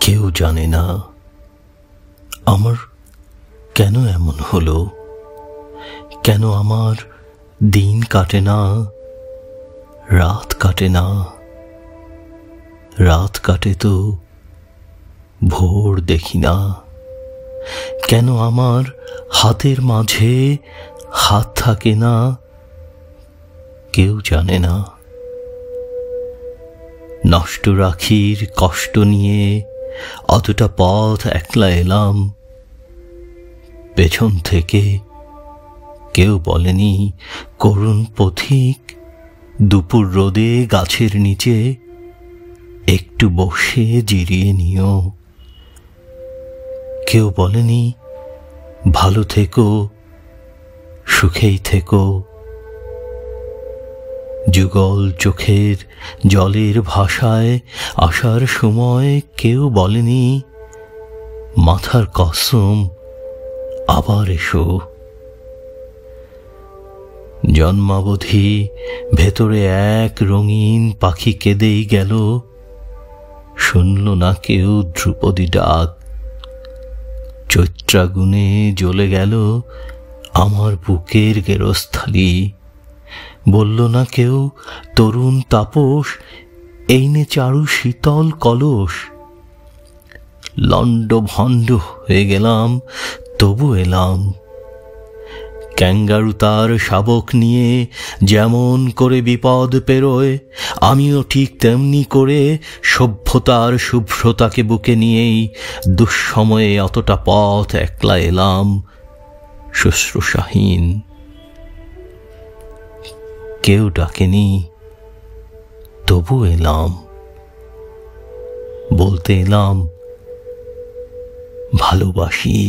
কেউ জানে না আমার কেন এমন হলো, কেন আমার দিন কাটে না, রাত কাটে না। রাত কাটে তো ভোর দেখি না, কেন আমার হাতের মাঝে হাত থাকে না, কেউ জানে না। নষ্ট রাখির কষ্ট নিয়ে অতটা পথ একলা এলাম, পেছন থেকে কেউ বলেনি করুণ পথিক দুপুর রোদে গাছের নিচে একটু বসে জিরিয়ে নিও। কেউ বলেনি ভালো থেকো, সুখেই থেকো। যুগল চোখের জলের ভাষায় আসার সময় কেউ বলেনি মাথার কসম আবার এসো। জন্মাবধি ভেতরে এক রঙিন পাখি কেঁদেই গেল, শুনল না কেউ ধ্রুপদী ডাক। চৈত্রাগুনে জ্বলে গেল আমার বুকের গেরস্থালি, বলল না কেউ তরুণ তাপস এই নে চারু শীতল কলস। লণ্ড ভণ্ড হয়ে গেলাম তবু এলাম। ক্যাঙ্গারু তার শাবক নিয়ে যেমন করে বিপদ পেরোয়, আমিও ঠিক তেমনি করে সভ্যতার শুভ্রতাকে বুকে নিয়েই দুঃসময়ে অতটা পথ একলা এলাম শুশ্রূষাহীন। কেউ ডাকেনি তবু এলাম, বলতে এলাম ভালোবাসি।